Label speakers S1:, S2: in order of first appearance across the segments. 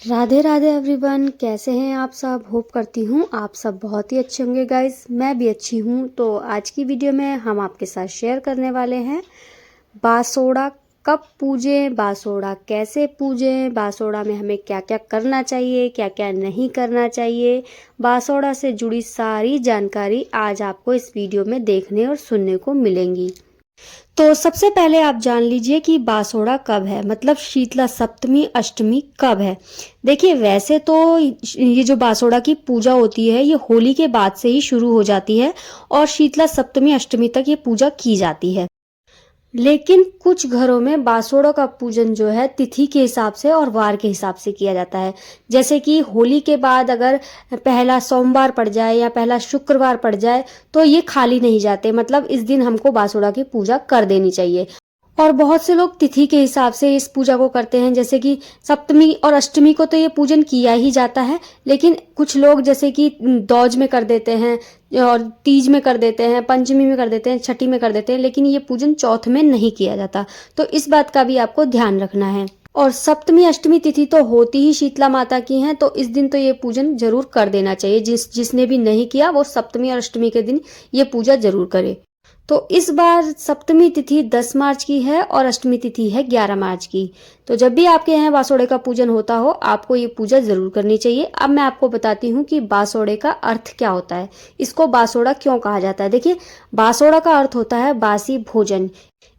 S1: Radhe Radhe everyone, कैसे हैं आप सब। होप करती हूँ आप सब बहुत ही अच्छे होंगे गाइस। मैं भी अच्छी हूँ। तो आज की वीडियो में हम आपके साथ शेयर करने वाले हैं बासोड़ा कब पूजें, बासोड़ा कैसे पूजें, बासोड़ा में हमें क्या क्या करना चाहिए, क्या क्या नहीं करना चाहिए। बासोड़ा से जुड़ी सारी जानकारी आज आपको इस वीडियो में देखने और सुनने को मिलेंगी। तो सबसे पहले आप जान लीजिए कि बासोड़ा कब है, मतलब शीतला सप्तमी अष्टमी कब है। देखिए वैसे तो ये जो बासोड़ा की पूजा होती है ये होली के बाद से ही शुरू हो जाती है और शीतला सप्तमी अष्टमी तक ये पूजा की जाती है। लेकिन कुछ घरों में बासोड़ा का पूजन जो है तिथि के हिसाब से और वार के हिसाब से किया जाता है। जैसे कि होली के बाद अगर पहला सोमवार पड़ जाए या पहला शुक्रवार पड़ जाए तो ये खाली नहीं जाते, मतलब इस दिन हमको बासोड़ा की पूजा कर देनी चाहिए। और बहुत से लोग तिथि के हिसाब से इस पूजा को करते हैं, जैसे कि सप्तमी और अष्टमी को तो ये पूजन किया ही जाता है, लेकिन कुछ लोग जैसे कि दौज में कर देते हैं और तीज में कर देते हैं, पंचमी में कर देते हैं, छठी में कर देते हैं, लेकिन ये पूजन चौथ में नहीं किया जाता। तो इस बात का भी आपको ध्यान रखना है। और सप्तमी अष्टमी तिथि तो होती ही शीतला माता की हैं, तो इस दिन तो ये पूजन जरूर कर देना चाहिए। जिसने भी नहीं किया वो सप्तमी और अष्टमी के दिन ये पूजा जरूर करे। तो इस बार सप्तमी तिथि 10 मार्च की है और अष्टमी तिथि है 11 मार्च की। तो जब भी आपके यहाँ बासोड़े का पूजन होता हो आपको ये पूजा जरूर करनी चाहिए। अब मैं आपको बताती हूँ कि बासोड़े का अर्थ क्या होता है, इसको बासोड़ा क्यों कहा जाता है। देखिए बासोड़ा का अर्थ होता है बासी भोजन।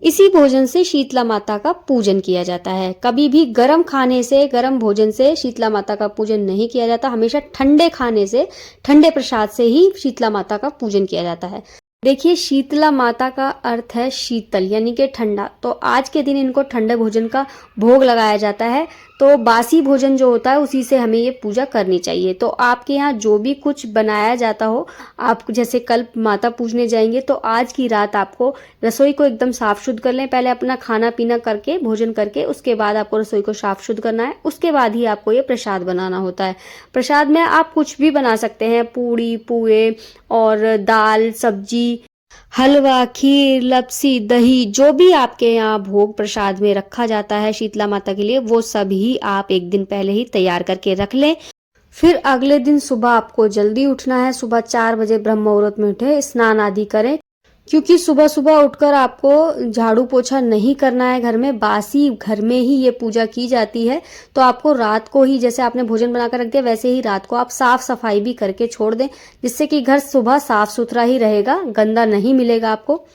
S1: इसी भोजन से शीतला माता का पूजन किया जाता है। कभी भी गर्म खाने से, गर्म भोजन से शीतला माता का पूजन नहीं किया जाता। हमेशा ठंडे खाने से, ठंडे प्रसाद से ही शीतला माता का पूजन किया जाता है। देखिए शीतला माता का अर्थ है शीतल यानी कि ठंडा, तो आज के दिन इनको ठंडे भोजन का भोग लगाया जाता है। तो बासी भोजन जो होता है उसी से हमें ये पूजा करनी चाहिए। तो आपके यहाँ जो भी कुछ बनाया जाता हो, आप जैसे कल माता पूजने जाएंगे तो आज की रात आपको रसोई को एकदम साफ शुद्ध कर लें। पहले अपना खाना पीना करके, भोजन करके, उसके बाद आपको रसोई को साफ शुद्ध करना है। उसके बाद ही आपको ये प्रसाद बनाना होता है। प्रसाद में आप कुछ भी बना सकते हैं, पूड़ी, पुए और दाल, सब्जी, हलवा, खीर, लपसी, दही, जो भी आपके यहाँ भोग प्रसाद में रखा जाता है शीतला माता के लिए, वो सभी आप एक दिन पहले ही तैयार करके रख लें। फिर अगले दिन सुबह आपको जल्दी उठना है। सुबह 4 बजे ब्रह्म मुहूर्त में उठे, स्नान आदि करें, क्योंकि सुबह सुबह उठकर आपको झाड़ू पोछा नहीं करना है। घर में बासी घर में ही ये पूजा की जाती है। तो आपको रात को ही, जैसे आपने भोजन बनाकर रख दिया वैसे ही रात को आप साफ सफाई भी करके छोड़ दें, जिससे कि घर सुबह साफ सुथरा ही रहेगा, गंदा नहीं मिलेगा आपको।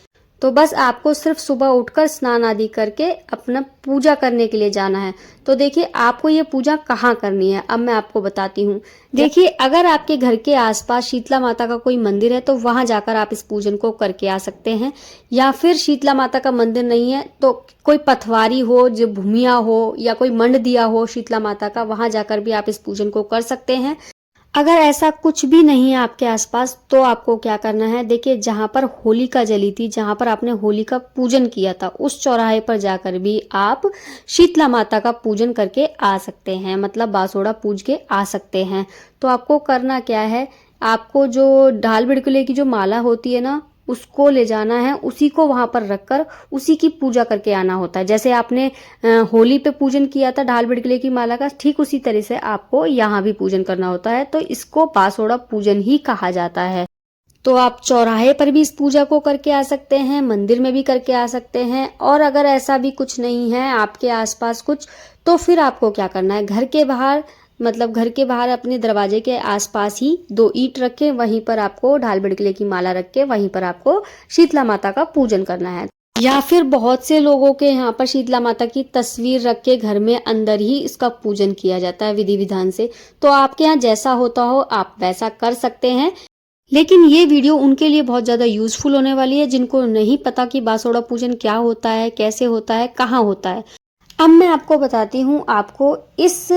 S1: तो बस आपको सिर्फ सुबह उठकर स्नान आदि करके अपना पूजा करने के लिए जाना है। तो देखिए आपको ये पूजा कहाँ करनी है, अब मैं आपको बताती हूँ। देखिए अगर आपके घर के आसपास शीतला माता का कोई मंदिर है तो वहां जाकर आप इस पूजन को करके आ सकते हैं। या फिर शीतला माता का मंदिर नहीं है तो कोई पथवारी हो, जो भूमिया हो या कोई मंड दिया हो शीतला माता का, वहां जाकर भी आप इस पूजन को कर सकते हैं। अगर ऐसा कुछ भी नहीं है आपके आसपास तो आपको क्या करना है, देखिए जहां पर होलिका जली थी, जहां पर आपने होली का पूजन किया था, उस चौराहे पर जाकर भी आप शीतला माता का पूजन करके आ सकते हैं, मतलब बासोड़ा पूज के आ सकते हैं। तो आपको करना क्या है, आपको जो ढाल बिड़कुले की जो माला होती है ना, उसको ले जाना है, उसी को वहां पर रखकर उसी की पूजा करके आना होता है। जैसे आपने होली पे पूजन किया था ढाल बिड़कुले की माला का, ठीक उसी तरह से आपको यहाँ भी पूजन करना होता है। तो इसको बासोड़ा पूजन ही कहा जाता है। तो आप चौराहे पर भी इस पूजा को करके आ सकते हैं, मंदिर में भी करके आ सकते हैं। और अगर ऐसा भी कुछ नहीं है आपके आसपास कुछ, तो फिर आपको क्या करना है, घर के बाहर, मतलब घर के बाहर अपने दरवाजे के आसपास ही 2 ईंट रखें, वहीं पर आपको ढाल बिड़कले की माला रख के वहीं पर आपको शीतला माता का पूजन करना है। या फिर बहुत से लोगों के यहाँ पर शीतला माता की तस्वीर रख के घर में अंदर ही इसका पूजन किया जाता है विधि विधान से। तो आपके यहाँ जैसा होता हो आप वैसा कर सकते हैं। लेकिन ये वीडियो उनके लिए बहुत ज़्यादा यूजफुल होने वाली है जिनको नहीं पता कि बासोड़ा पूजन क्या होता है, कैसे होता है, कहाँ होता है। अब मैं आपको बताती हूँ आपको इस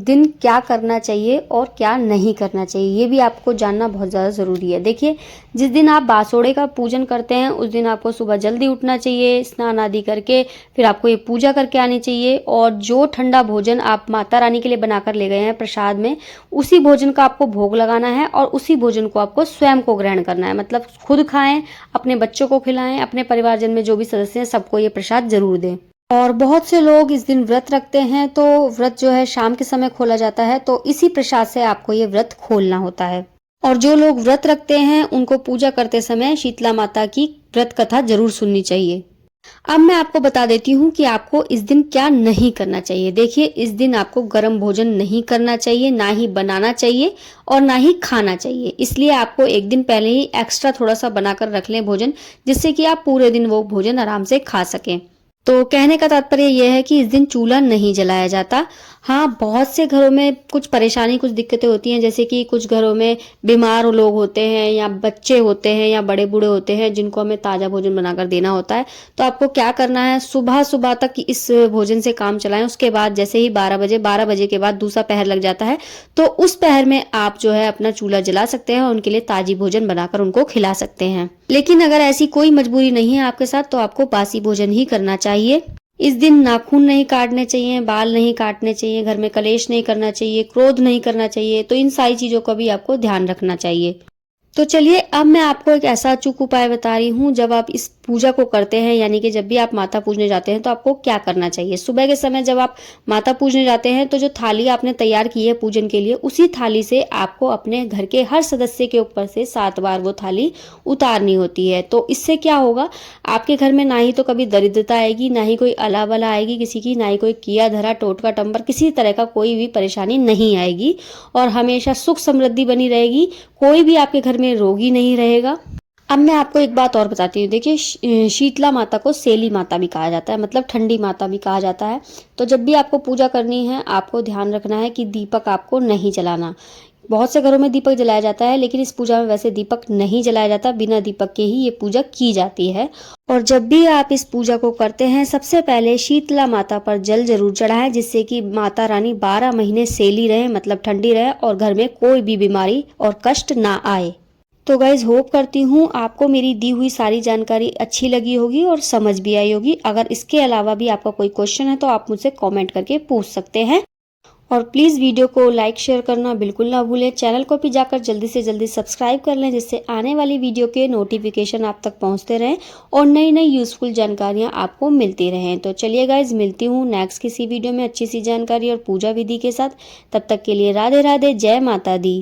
S1: दिन क्या करना चाहिए और क्या नहीं करना चाहिए, ये भी आपको जानना बहुत ज़्यादा ज़रूरी है। देखिए जिस दिन आप बासोड़े का पूजन करते हैं उस दिन आपको सुबह जल्दी उठना चाहिए, स्नान आदि करके फिर आपको ये पूजा करके आनी चाहिए। और जो ठंडा भोजन आप माता रानी के लिए बनाकर ले गए हैं प्रसाद में, उसी भोजन का आपको भोग लगाना है और उसी भोजन को आपको स्वयं को ग्रहण करना है, मतलब खुद खाएं, अपने बच्चों को खिलाएं, अपने परिवारजन में जो भी सदस्य हैं सबको ये प्रसाद जरूर दें। और बहुत से लोग इस दिन व्रत रखते हैं, तो व्रत जो है शाम के समय खोला जाता है, तो इसी प्रसाद से आपको ये व्रत खोलना होता है। और जो लोग व्रत रखते हैं उनको पूजा करते समय शीतला माता की व्रत कथा जरूर सुननी चाहिए। अब मैं आपको बता देती हूँ कि आपको इस दिन क्या नहीं करना चाहिए। देखिए, इस दिन आपको गर्म भोजन नहीं करना चाहिए, ना ही बनाना चाहिए और ना ही खाना चाहिए। इसलिए आपको एक दिन पहले ही एक्स्ट्रा थोड़ा सा बनाकर रख लें भोजन, जिससे कि आप पूरे दिन वो भोजन आराम से खा सकें। तो कहने का तात्पर्य यह है कि इस दिन चूल्हा नहीं जलाया जाता। हाँ, बहुत से घरों में कुछ परेशानी, कुछ दिक्कतें होती हैं, जैसे कि कुछ घरों में बीमार लोग होते हैं या बच्चे होते हैं या बड़े बूढ़े होते हैं जिनको हमें ताज़ा भोजन बनाकर देना होता है। तो आपको क्या करना है, सुबह सुबह तक इस भोजन से काम चलाएं। उसके बाद जैसे ही 12 बजे के बाद दूसरा पहर लग जाता है, तो उस पहर में आप जो है अपना चूल्हा जला सकते हैं और उनके लिए ताजी भोजन बनाकर उनको खिला सकते हैं। लेकिन अगर ऐसी कोई मजबूरी नहीं है आपके साथ, तो आपको बासी भोजन ही करना चाहिए। इस दिन नाखून नहीं काटने चाहिए, बाल नहीं काटने चाहिए, घर में कलेश नहीं करना चाहिए, क्रोध नहीं करना चाहिए। तो इन सारी चीजों का भी आपको ध्यान रखना चाहिए। तो चलिए, अब मैं आपको एक ऐसा अचूक उपाय बता रही हूँ। जब आप इस पूजा को करते हैं, यानी कि जब भी आप माता पूजने जाते हैं, तो आपको क्या करना चाहिए। सुबह के समय जब आप माता पूजने जाते हैं, तो जो थाली आपने तैयार की है पूजन के लिए, उसी थाली से आपको अपने घर के हर सदस्य के ऊपर से 7 बार वो थाली उतारनी होती है। तो इससे क्या होगा, आपके घर में ना ही तो कभी दरिद्रता आएगी, ना ही कोई अला बला आएगी किसी की, ना ही कोई किया धरा टोटका टंबर किसी तरह का कोई भी परेशानी नहीं आएगी, और हमेशा सुख समृद्धि बनी रहेगी। कोई भी आपके घर में रोगी नहीं रहेगा। अब मैं आपको एक बात और बताती हूँ। देखिए, शीतला माता को सेली माता भी कहा जाता है, मतलब ठंडी माता भी कहा जाता है। तो जब भी आपको पूजा करनी है, आपको ध्यान रखना है कि दीपक आपको नहीं जलाना। बहुत से घरों में दीपक जलाया जाता है, लेकिन इस पूजा में वैसे दीपक नहीं जलाया जाता, बिना दीपक के ही ये पूजा की जाती है। और जब भी आप इस पूजा को करते हैं, सबसे पहले शीतला माता पर जल जरूर चढ़ाएं, जिससे कि माता रानी 12 महीने सेली रहे, मतलब ठंडी रहे, और घर में कोई भी बीमारी और कष्ट ना आए। तो गाइज, होप करती हूँ आपको मेरी दी हुई सारी जानकारी अच्छी लगी होगी और समझ भी आई होगी। अगर इसके अलावा भी आपका कोई क्वेश्चन है तो आप मुझसे कमेंट करके पूछ सकते हैं। और प्लीज़ वीडियो को लाइक शेयर करना बिल्कुल ना भूलें। चैनल को भी जाकर जल्दी से जल्दी सब्सक्राइब कर लें, जिससे आने वाली वीडियो के नोटिफिकेशन आप तक पहुंचते रहें और नई नई यूज़फुल जानकारियां आपको मिलती रहें। तो चलिए गाइज, मिलती हूँ नेक्स्ट किसी वीडियो में अच्छी सी जानकारी और पूजा विधि के साथ। तब तक के लिए राधे राधे, जय माता दी।